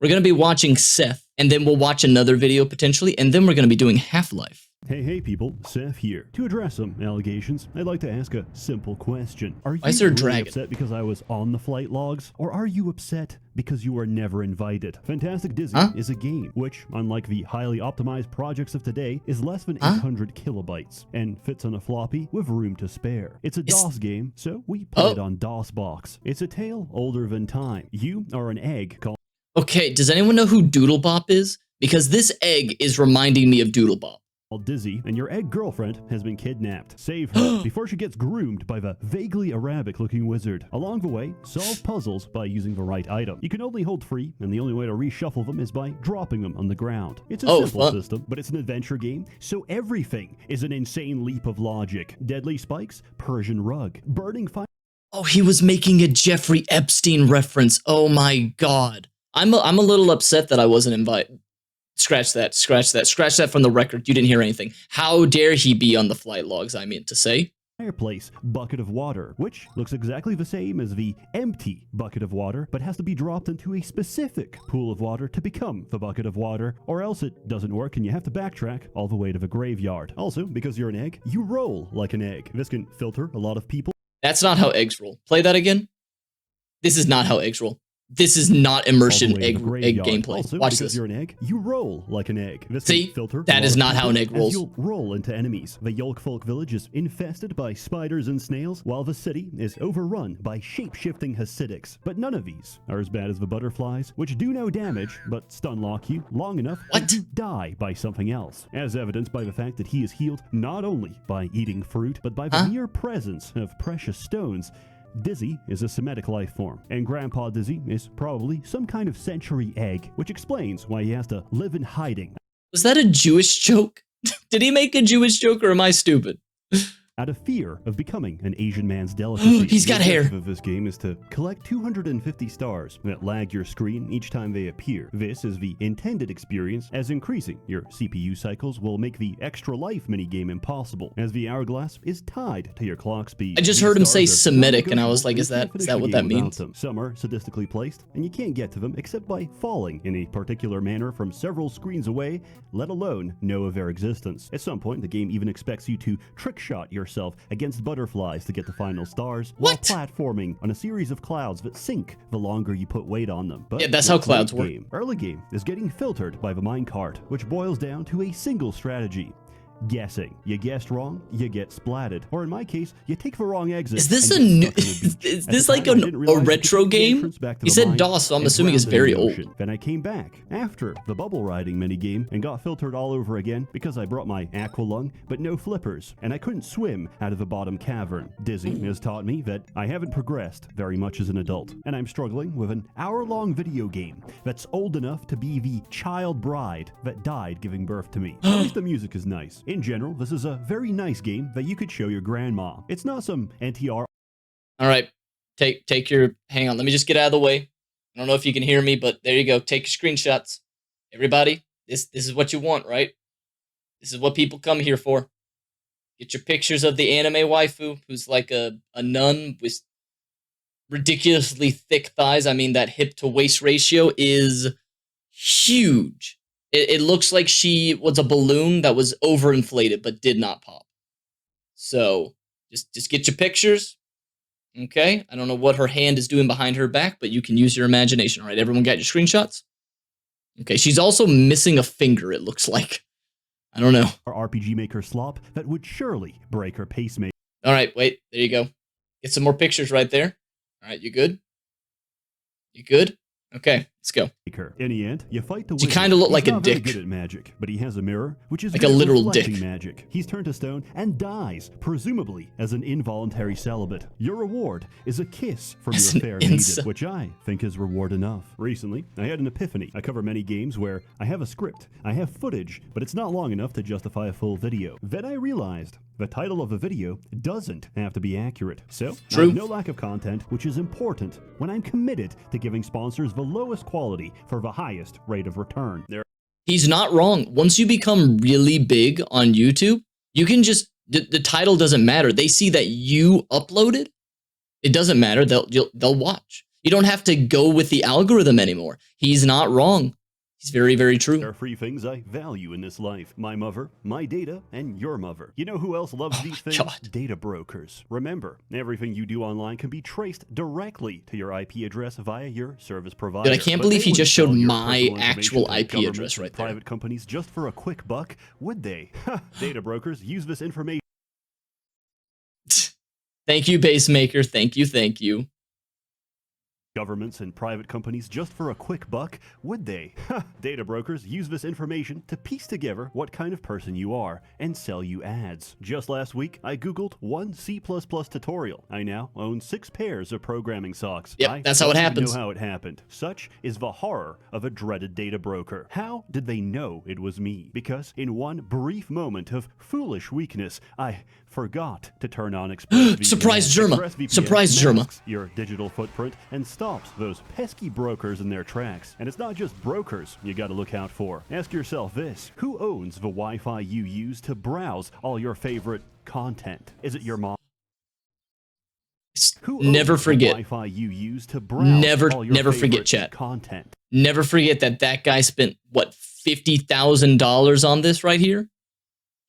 We're going to be watching Seth, and then we'll watch another video potentially, and then we're going to be doing Half-Life. Hey people, Seth here. To address some allegations, I'd like to ask a simple question. Are you really upset because I was on the flight logs, or are you upset because you were never invited? Fantastic Dizzy is a game which, unlike the highly optimized projects of today, is less than 800 kilobytes and fits on a floppy with room to spare. It's a DOS game, so we put it on DOSBox. It's a tale older than time. You are an egg called... Okay, does anyone know who Doodlebop is? Because this egg is reminding me of Doodlebop. Dizzy, and your egg girlfriend has been kidnapped. Save her before she gets groomed by the vaguely Arabic-looking wizard. Along the way, solve puzzles by using the right item. You can only hold 3, and the only way to reshuffle them is by dropping them on the ground. It's a simple system, but it's an adventure game, so everything is an insane leap of logic. Deadly spikes, Persian rug, burning fire. Oh, he was making a Jeffrey Epstein reference. Oh my god. I'm a little upset that I wasn't invited. Scratch that from the record. You didn't hear anything. How dare he be on the flight logs, I mean to say. Fireplace bucket of water, which looks exactly the same as the empty bucket of water, but has to be dropped into a specific pool of water to become the bucket of water, or else it doesn't work and you have to backtrack all the way to the graveyard. Also, because you're an egg, you roll like an egg. This can filter a lot of people. That's not how eggs roll. Play that again. This is not how eggs roll. This is not immersion egg gameplay. Also, watch this. You're an egg, you roll like an egg. This See, filter that is not how an egg rolls. You'll roll into enemies. The Yolked village is infested by spiders and snails, while the city is overrun by shape-shifting Hasidics. But none of these are as bad as the butterflies, which do no damage, but stun lock you long enough that you die by something else. As evidenced by the fact that he is healed not only by eating fruit, but by the mere presence of precious stones. Dizzy is a Semitic life form, and Grandpa Dizzy is probably some kind of century egg, which explains why he has to live in hiding. Was that a Jewish joke? Did he make a Jewish joke, or am I stupid? Out of fear of becoming an Asian man's delicacy. He's got hair. The objective of this game is to collect 250 stars that lag your screen each time they appear. This is the intended experience, as increasing your CPU cycles will make the extra life minigame impossible, as the hourglass is tied to your clock speed. I just heard him say Semitic, and I was like, is that what that means? Some are sadistically placed, and you can't get to them except by falling in a particular manner from several screens away, let alone know of their existence. At some point, the game even expects you to trick shot yourself against butterflies to get the final stars, while platforming on a series of clouds that sink the longer you put weight on them. But yeah, that's how clouds work. Early game is getting filtered by the minecart, which boils down to a single strategy. Guessing. You guessed wrong, you get splatted. Or in my case, you take the wrong exit. Is this a new... is this like a retro game? He said DOS, so I'm assuming it's very old. Then I came back after the bubble riding minigame and got filtered all over again because I brought my aqua lung, but no flippers, and I couldn't swim out of the bottom cavern. Dizzy has taught me that I haven't progressed very much as an adult, and I'm struggling with an hour-long video game that's old enough to be the child bride that died giving birth to me. At least the music is nice. In general, this is a very nice game that you could show your grandma. It's not some NTR. All right, take your... Hang on, let me just get out of the way. I don't know if you can hear me, but there you go. Take your screenshots. Everybody, this is what you want, right? This is what people come here for. Get your pictures of the anime waifu, who's like a nun with ridiculously thick thighs. I mean, that hip-to-waist ratio is huge. It looks like she was a balloon that was overinflated but did not pop. So just get your pictures. Okay? I don't know what her hand is doing behind her back, but you can use your imagination. All right, everyone got your screenshots? Okay, she's also missing a finger, it looks like. I don't know. Our RPG Maker slop that would surely break her pacemaker. All right, wait. There you go. Get some more pictures right there. All right, you good? You good? Okay, let's go. In the end, you fight the wizard. She kind of looked like a dick. He's good at magic, but he has a mirror, which is like a literal dick. Magic. He's turned to stone and dies, presumably as an involuntary celibate. Your reward is a kiss from your fair maiden, which I think is reward enough. Recently, I had an epiphany. I cover many games where I have a script, I have footage, but it's not long enough to justify a full video. Then I realized the title of a video doesn't have to be accurate. So, I have no lack of content, which is important when I'm committed to giving sponsors the lowest quality for the highest rate of return. He's not wrong. Once you become really big on YouTube, you can just, the title doesn't matter. They see that you uploaded, it doesn't matter. They'll watch. You don't have to go with the algorithm anymore. He's not wrong. He's very, very true. There are three things I value in this life: my mother, my data, and your mother. You know who else loves these things? God. Data brokers. Remember, everything you do online can be traced directly to your IP address via your service provider. Dude, I can't believe he just showed my actual IP address right there. Private companies just for a quick buck, would they? Data brokers use this information. Thank you, Basemaker. Thank you, thank you. Governments and private companies just for a quick buck, would they? Data brokers use this information to piece together what kind of person you are and sell you ads. Just last week, I googled one C++ tutorial. I now own 6 pairs of programming socks. Yep, that's how it happens. I know how it happened. Such is the horror of a dreaded data broker. How did they know it was me? Because in one brief moment of foolish weakness, I forgot to turn on ExpressVPN. Surprise Germa! Surprise Germa! Your digital footprint and stops those pesky brokers in their tracks. And it's not just brokers you gotta look out for. Ask yourself this: who owns the Wi-Fi you use to browse all your favorite content? Is it your mom? Never forget. Wi-Fi you use to browse all your never forget, favorite chat. Content. Never forget that guy spent, what, $50,000 on this right here?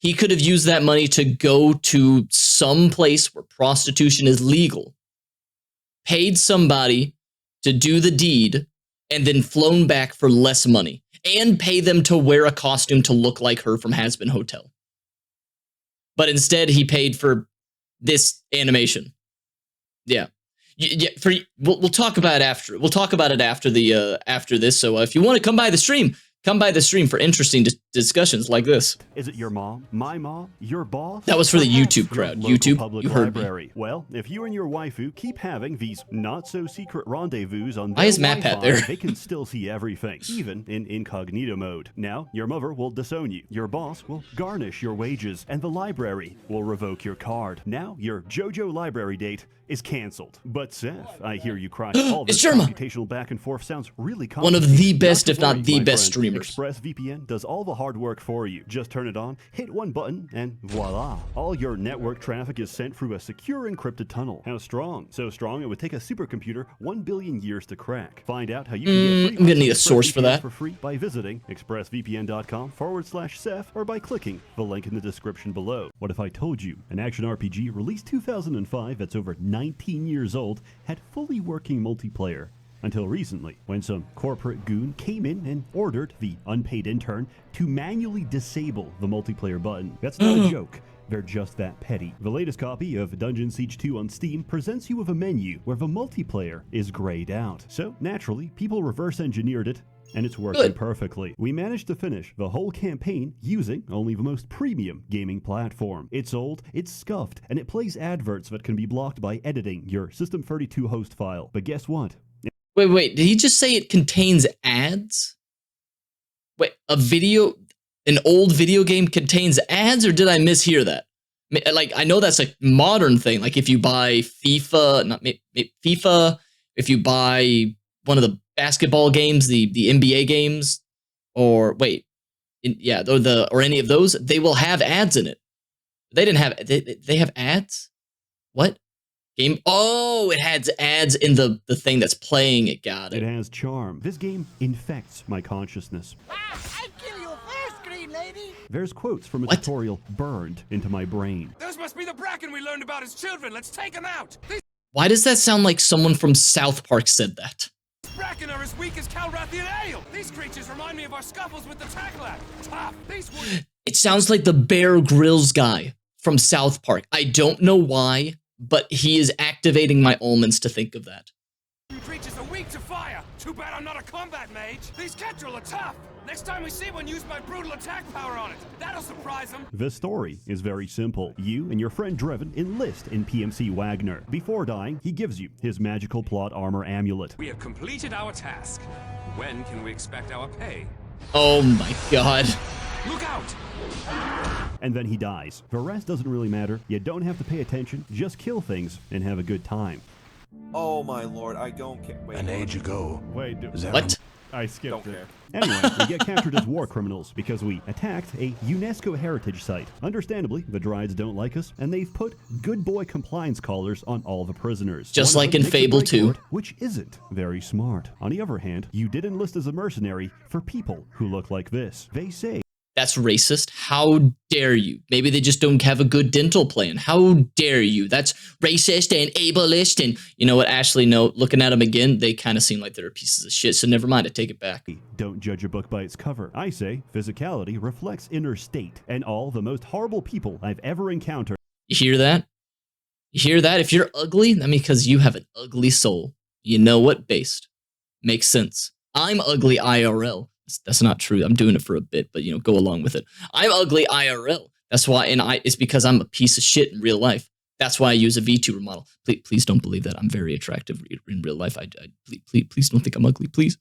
He could have used that money to go to some place where prostitution is legal, paid somebody to do the deed, and then flown back for less money, and pay them to wear a costume to look like her from Has Been Hotel. But instead, he paid for this animation. Yeah. We'll talk about it after. We'll talk about it after the after this. So if you want to come by the stream, come by the stream for interesting discussions like this. Is it your mom, my mom, your boss? That was for the YouTube crowd. YouTube, public you heard library. me. Well, if you and your waifu keep having these not-so-secret rendezvous on Why their is MatPat Wi-Fi, there? they can still see everything, even in incognito mode. Now, your mother will disown you, your boss will garnish your wages, and the library will revoke your card. Now, your JoJo library date is canceled. But Seth, I hear you cry. All this computational back and forth sounds really complicated. One of the best, if not the best streamers. ExpressVPN does all the hard work for you. Just turn it on, hit one button, and voila. All your network traffic is sent through a secure encrypted tunnel. How strong? So strong it would take a supercomputer 1 billion years to crack. Find out how you can get free. I'm gonna need a source for that. For free by visiting expressvpn.com/Seth or by clicking the link in the description below. What if I told you an action RPG released 2005 that's over 19 years old had fully working multiplayer? Until recently, when some corporate goon came in and ordered the unpaid intern to manually disable the multiplayer button. That's not a joke. They're just that petty. The latest copy of Dungeon Siege 2 on Steam presents you with a menu where the multiplayer is grayed out. So naturally, people reverse engineered it, and it's working perfectly. We managed to finish the whole campaign using only the most premium gaming platform. It's old, it's scuffed, and it plays adverts that can be blocked by editing your System32 host file. But guess what? Wait, did he just say it contains ads? Wait, an old video game contains ads, or did I mishear that? Like, I know that's a modern thing. Like, if you buy FIFA, if you buy one of the basketball games, the NBA games, or or any of those, they will have ads in it. They didn't have, they have ads? What? Game? Oh, it has ads in the thing that's playing it. Got it. It has charm. This game infects my consciousness. I'd kill you first, green lady. There's quotes from a tutorial burned into my brain. Those must be the Bracken we learned about as children. Let's take them out. These Why does that sound like someone from South Park said that? Bracken are as weak as Calrathian ale. These creatures remind me of our scuffles with the Tacklat. Tough. These would... It sounds like the Bear Grylls guy from South Park. I don't know why, but he is activating my almonds to think of that. Creatures are weak to fire. Too bad I'm not a combat mage. These Ketrel are tough. Next time we see one, use my brutal attack power on it. That'll surprise them. The story is very simple. You and your friend Drevin enlist in PMC Wagner. Before dying, he gives you his magical plot armor amulet. We have completed our task. When can we expect our pay? Oh my god. Look out! And then he dies. The rest doesn't really matter. You don't have to pay attention. Just kill things and have a good time. Oh my lord, I don't care. Wait, An age ago, Wait, What? I skipped Don't it. care. Anyway, we get captured as war criminals because we attacked a UNESCO heritage site. Understandably, the Dryades don't like us, and they've put good boy compliance collars on all the prisoners. Just One of like them in makes a Fable break 2. for it, which isn't very smart. On the other hand, you did enlist as a mercenary for people who look like this. They say That's racist. How dare you? Maybe they just don't have a good dental plan. How dare you? That's racist and ableist. And you know what, Ashley, no, looking at them again, they kind of seem like they're pieces of shit. So never mind, I take it back. don't judge a book by its cover. I say physicality reflects inner state, and all the most horrible people I've ever encountered. You hear that? You hear that? If you're ugly, that means because you have an ugly soul. You know what? Based. Makes sense. I'm ugly IRL. That's not true. I'm doing it for a bit, but you know, go along with it. I'm ugly IRL. That's why, and it's because I'm a piece of shit in real life. That's why I use a VTuber model. Please don't believe that. I'm very attractive in real life. Please don't think I'm ugly. Please.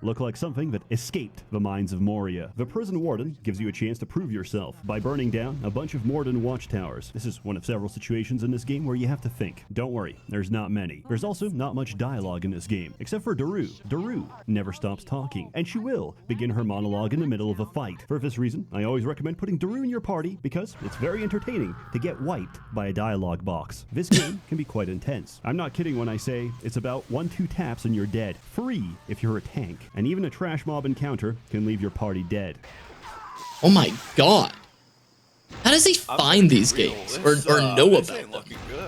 Look like something that escaped the mines of Moria. The prison warden gives you a chance to prove yourself by burning down a bunch of Morden watchtowers. This is one of several situations in this game where you have to think. Don't worry, there's not many. There's also not much dialogue in this game, except for Daru. Daru never stops talking, and she will begin her monologue in the middle of a fight. For this reason, I always recommend putting Daru in your party because it's very entertaining to get wiped by a dialogue box. This game can be quite intense. I'm not kidding when I say it's about 1-2 taps and you're dead. Free if you're a tank. And even a trash mob encounter can leave your party dead. Oh my god. How does he find these games or know about them?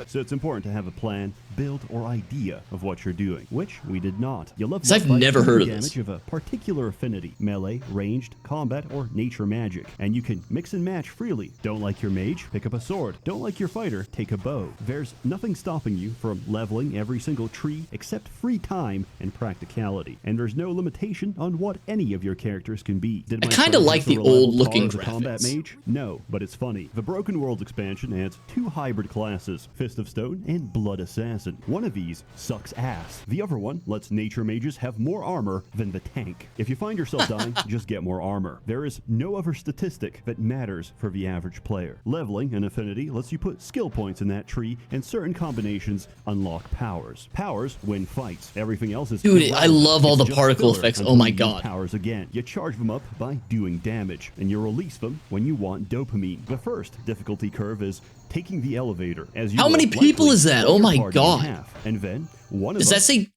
So it's important to have a plan, build, or idea of what you're doing, which we did not. You'll love I've never heard of this. Damage of a particular affinity, melee, ranged, combat, or nature magic, and you can mix and match freely. Don't like your mage? Pick up a sword. Don't like your fighter? Take a bow. There's nothing stopping you from leveling every single tree except free time and practicality, and there's no limitation on what any of your characters can be. Did I my kind of friend like hustle the a level old-looking tar as a combat graphics. mage? No, but it's funny. The Broken Worlds expansion adds 2 hybrid classes, Fist of Stone and Blood Assassin. One of these sucks ass. The other one lets nature mages have more armor than the tank. If you find yourself dying, just get more armor. There is no other statistic that matters for the average player. Leveling an affinity lets you put skill points in that tree, and certain combinations unlock powers. Powers win fights. Everything else is Dude, I love all It's the just particle filler effects. until Oh my you use god. powers again. You charge them up by doing damage, and you release them when you want dopamine. The first difficulty curve is taking the elevator. As you How many likely people is that? split Oh your my party in god. half, and then one of Does that us say...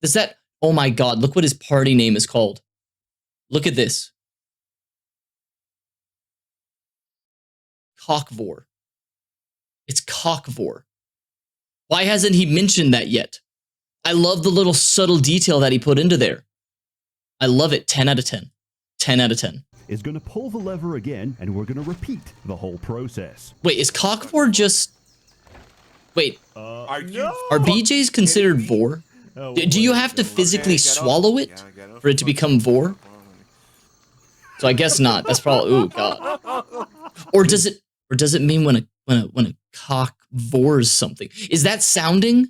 Does that... Oh my god, look what his party name is called. Look at this. Cockvor. It's Cockvor. Why hasn't he mentioned that yet? I love the little subtle detail that he put into there. I love it. 10 out of 10. 10 out of 10. is going to pull the lever again, and we're going to repeat the whole process. Wait, is Cockvor just... Wait, Are you? are BJs considered vor? Do you have to physically swallow it for it to become vor? So I guess not. That's probably... Ooh, God. Or does it mean when a cock vores something? Is that sounding?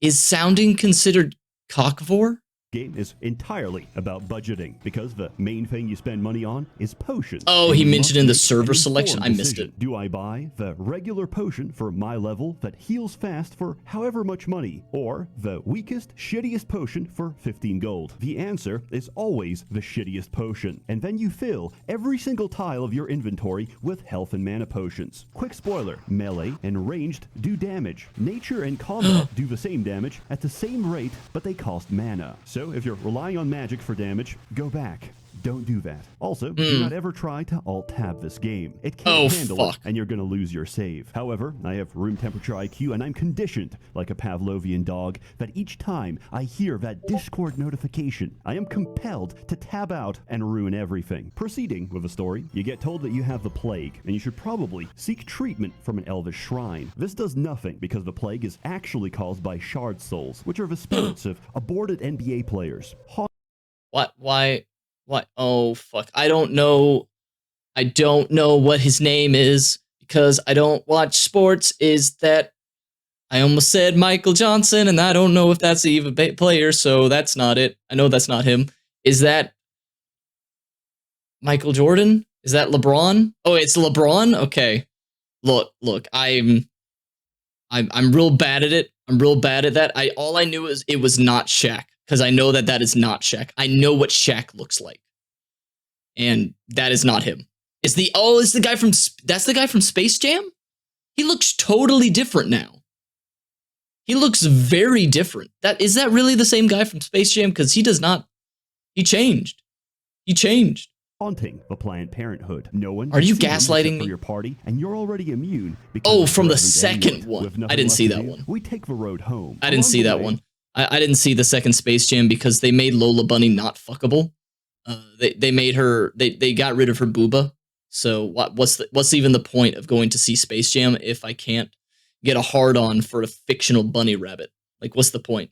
Is sounding considered cockvor? Game is entirely about budgeting because the main thing you spend money on is potions. Oh, And he you mentioned must in the make server an selection. informed I missed decision. it. Do I buy the regular potion for my level that heals fast for however much money, or the weakest, shittiest potion for 15 gold? The answer is always the shittiest potion, and then you fill every single tile of your inventory with health and mana potions. Quick spoiler, melee and ranged do damage. Nature and combat do the same damage at the same rate, but they cost mana. So if you're relying on magic for damage, go back. Don't do that. Also, do not ever try to alt-tab this game. It can't handle it, and you're going to lose your save. However, I have room temperature IQ, and I'm conditioned, like a Pavlovian dog, that each time I hear that Discord notification, I am compelled to tab out and ruin everything. Proceeding with the story, you get told that you have the plague, and you should probably seek treatment from an elvish shrine. This does nothing, because the plague is actually caused by shard souls, which are the spirits of aborted NBA players. What? Why? What? Oh, fuck. I don't know. I don't know what his name is because I don't watch sports. Is that... I almost said Michael Johnson, and I don't know if that's even a player, so that's not it. I know that's not him. Is that Michael Jordan? Is that LeBron? Oh, it's LeBron? Okay. Look, I'm real bad at it. I'm real bad at that. All I knew is it was not Shaq. because I know that is not Shaq. I know what Shaq looks like, and that is not him. It's the guy from Space Jam. He looks totally different now. He looks very different. Is that really the same guy from Space Jam? Because he does not. He changed. He changed. Haunting the Planned Parenthood. No one. Are you can see them gaslighting except for me? your party, and you're already immune. Because Oh, of from the present second ended. one. With nothing I didn't left see to that do, one. We take the road home. I didn't see that one. I didn't see the second Space Jam because they made Lola Bunny not fuckable. They made her. They got rid of her booba. So what's even the point of going to see Space Jam if I can't get a hard on for a fictional bunny rabbit? Like, what's the point?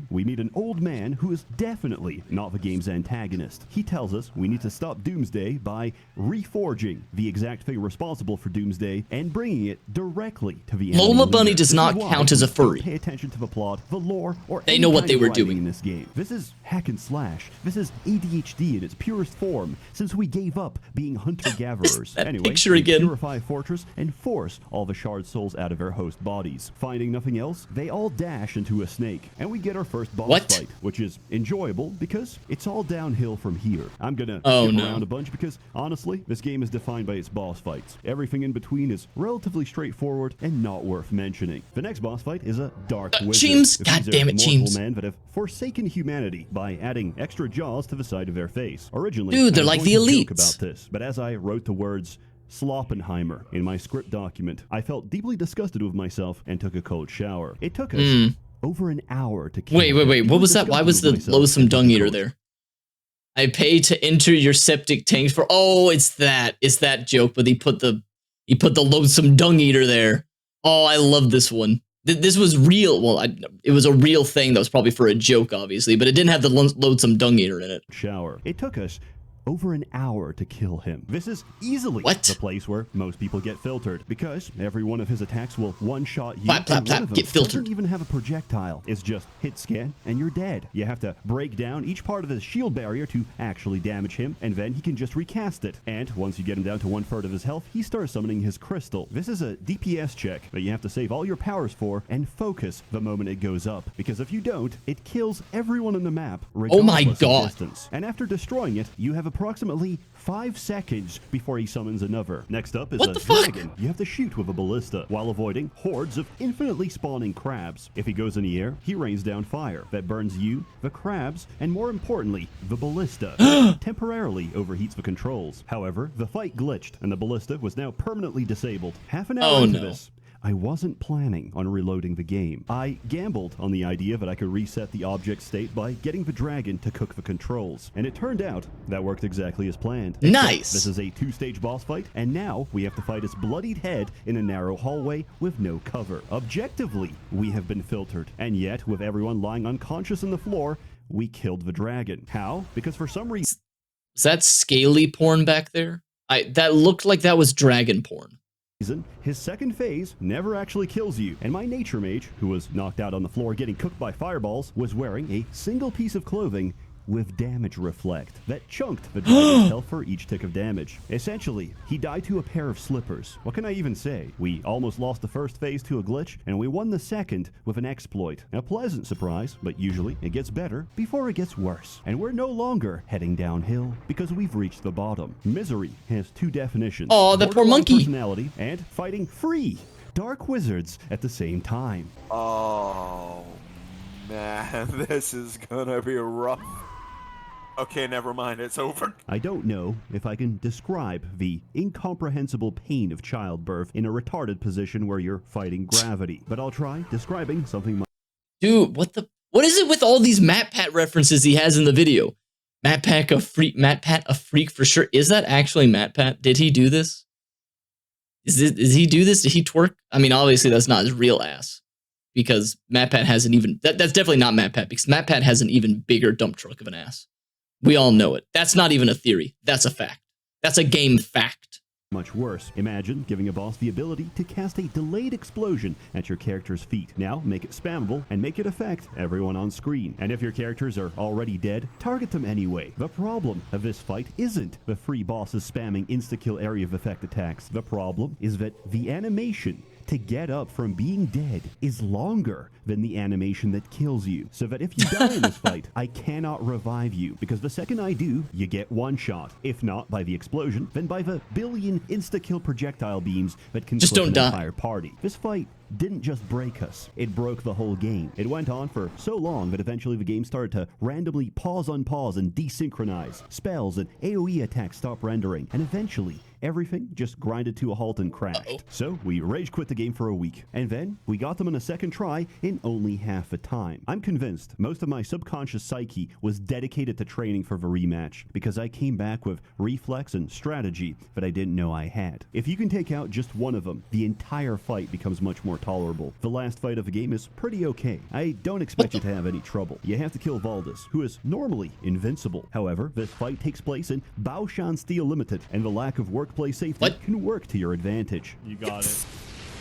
We meet an old man who is definitely not the game's antagonist. He tells us we need to stop Doomsday by reforging the exact thing responsible for Doomsday and bringing it directly to the enemy Lola Bunny leader. does This not is why count as a we don't furry. Pay attention to the plot, the lore, or They any know what kind they of were writing doing in this game. This is hack and slash. This is ADHD in its purest form. Since we gave up being hunter-gatherers, That anyway, picture we again. purify a fortress and force all the shard souls out of their host bodies. Finding nothing else, they all dash into a snake, and we get our first boss What? fight, which is enjoyable because it's all downhill from here. I'm gonna Oh, skip no. around a bunch because honestly, this game is defined by its boss fights. Everything in between is relatively straightforward and not worth mentioning. The next boss fight is a dark wizard. James, These God are damn it, mortal James. men that have forsaken humanity by adding extra jaws to the side of their face. Originally, Dude, they're I was like the going to joke elites. about this, but as I wrote the words Sloppenheimer in my script document, I felt deeply disgusted with myself and took a cold shower. It took us over an hour to kill Wait. him. What Deeply was that? Why was disgusted the with myself loathsome and took a dung eater cold there? I pay to enter your septic tanks for. Oh, it's that joke. But he put the loathsome dung eater there. Oh, I love this one. This was real. Well, it was a real thing that was probably for a joke, obviously, but it didn't have the loathsome dung eater in it. shower. It took us over an hour to kill him. This is easily the place where most people get filtered, because every one of his attacks will one-shot you. Plap, plap, and one plap, of them get filtered. doesn't even have a projectile. It's just hit scan and you're dead. You have to break down each part of his shield barrier to actually damage him, and then he can just recast it. And once you get him down to 1/3 of his health, he starts summoning his crystal. This is a DPS check that you have to save all your powers for and focus the moment it goes up, because if you don't, it kills everyone on the map Oh my regardless of God. distance. And after destroying it, you have approximately 5 seconds before he summons another. Next up is What a the fuck? dragon. You have to shoot with a ballista while avoiding hordes of infinitely spawning crabs. If he goes in the air, he rains down fire that burns you, the crabs, and more importantly, the ballista. That temporarily overheats the controls. However, the fight glitched and the ballista was now permanently disabled. Half an hour Oh, into no. this, I wasn't planning on reloading the game. I gambled on the idea that I could reset the object state by getting the dragon to cook the controls, and it turned out that worked exactly as planned. Except Nice. This is a 2-stage boss fight, and now we have to fight his bloodied head in a narrow hallway with no cover. Objectively, we have been filtered, and yet, with everyone lying unconscious on the floor, we killed the dragon. How? Because for some reason... Is that scaly porn back there? That looked like that was dragon porn. His second phase never actually kills you, and my nature mage, who was knocked out on the floor getting cooked by fireballs, was wearing a single piece of clothing with damage reflect that chunked the dragon's health for each tick of damage. Essentially, he died to a pair of slippers. What can I even say? We almost lost the first phase to a glitch, and we won the second with an exploit. A pleasant surprise, but usually it gets better before it gets worse. And we're no longer heading downhill because we've reached the bottom. Misery has 2 definitions. Aw, that poor Borderline monkey. personality and fighting free dark wizards at the same time. Oh, man, this is gonna be rough. Okay, never mind, it's over. I don't know if I can describe the incomprehensible pain of childbirth in a retarded position where you're fighting gravity, but I'll try describing something. Dude, what is it with all these MatPat references he has in the video? MatPat a freak for sure. Is that actually MatPat? Did he do this? Is he do this? Did he twerk? I mean, obviously that's not his real ass, because MatPat has an even that's definitely not MatPat, because MatPat has an even bigger dump truck of an ass. We all know it. That's not even a theory. That's a fact. That's a game fact. Much worse. Imagine giving a boss the ability to cast a delayed explosion at your character's feet. Now, make it spammable and make it affect everyone on screen. And if your characters are already dead, target them anyway. The problem of this fight isn't the free bosses spamming insta-kill area of effect attacks. The problem is that the animation to get up from being dead is longer than the animation that kills you. So that if you die in this fight, I cannot revive you, because the second I do, you get one shot. If not by the explosion, then by the billion insta-kill projectile beams that can Just clip don't an die. entire party. This fight didn't just break us, it broke the whole game. It went on for so long that eventually the game started to randomly pause, unpause, and desynchronize. Spells and AoE attacks stopped rendering, and eventually everything just grinded to a halt and crashed. So we rage quit the game for a week, and then we got them on a second try in only half the time. I'm convinced most of my subconscious psyche was dedicated to training for the rematch, because I came back with reflex and strategy that I didn't know I had. If you can take out just one of them, the entire fight becomes much more tolerable. The last fight of the game is pretty okay. I don't expect you to have any trouble. You have to kill Valdis, who is normally invincible. However, this fight takes place in Baoshan Steel Limited, and the lack of workplace safety can work to your advantage. You got it.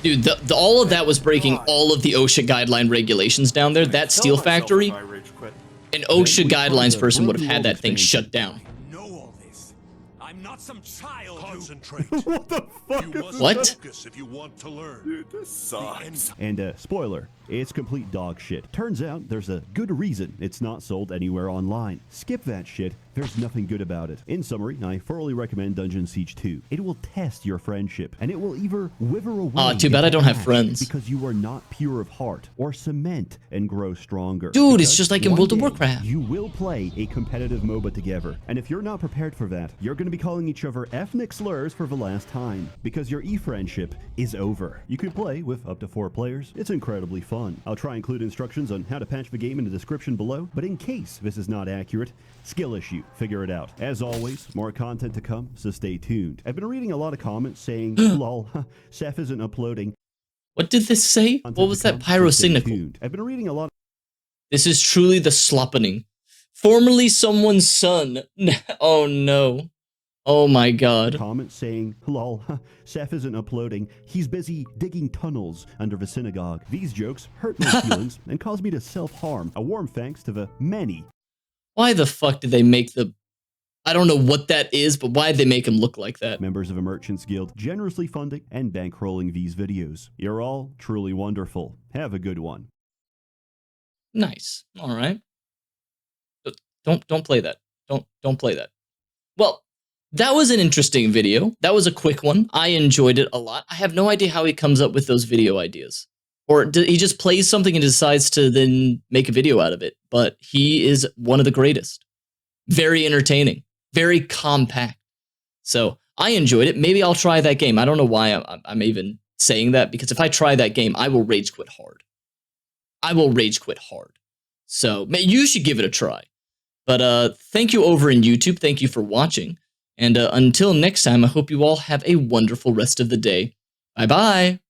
Dude, all of that was breaking all of the OSHA guideline regulations down there. That steel factory, an OSHA guidelines person would have had that thing shut down. I know all this. I'm not some child who... Concentrate. What the fuck You is must What? focus if you want to learn. Dude, this sucks. And spoiler, it's complete dog shit. Turns out there's a good reason it's not sold anywhere online. Skip that shit. There's nothing good about it. In summary, I thoroughly recommend Dungeon Siege 2. It will test your friendship, and it will either wither away. Aw, too bad I don't have ash friends. because you are not pure of heart, or cement and grow stronger. Dude, it's Because just like in one World of day, Warcraft. You will play a competitive MOBA together, and if you're not prepared for that, you're going to be calling each other ethnic slurs for the last time, because your e-friendship is over. You can play with up to 4 players. It's incredibly fun. I'll try and include instructions on how to patch the game in the description below, but in case this is not accurate, skill issue, figure it out. As always, more content to come, so stay tuned. I've been reading a lot of comments saying, lol, Seth isn't uploading. What did this say? Content What was to that come, so pyro stay signical? tuned. I've been reading a lot This is truly the sloppening. Formerly someone's son. Oh no. Oh my god. comments saying, lol, Seth isn't uploading. He's busy digging tunnels under the synagogue. These jokes hurt my feelings and cause me to self-harm. A warm thanks to the many Why the fuck did they make the... I don't know what that is, but why did they make him look like that? members of a Merchants Guild generously funding and bankrolling these videos. You're all truly wonderful. Have a good one. Nice. All right. But don't play that. Don't play that. Well, that was an interesting video. That was a quick one. I enjoyed it a lot. I have no idea how he comes up with those video ideas. Or he just plays something and decides to then make a video out of it. But he is one of the greatest. Very entertaining. Very compact. So I enjoyed it. Maybe I'll try that game. I don't know why I'm even saying that, because if I try that game, I will rage quit hard. I will rage quit hard. So you should give it a try. But thank you over in YouTube. Thank you for watching. And until next time, I hope you all have a wonderful rest of the day. Bye-bye.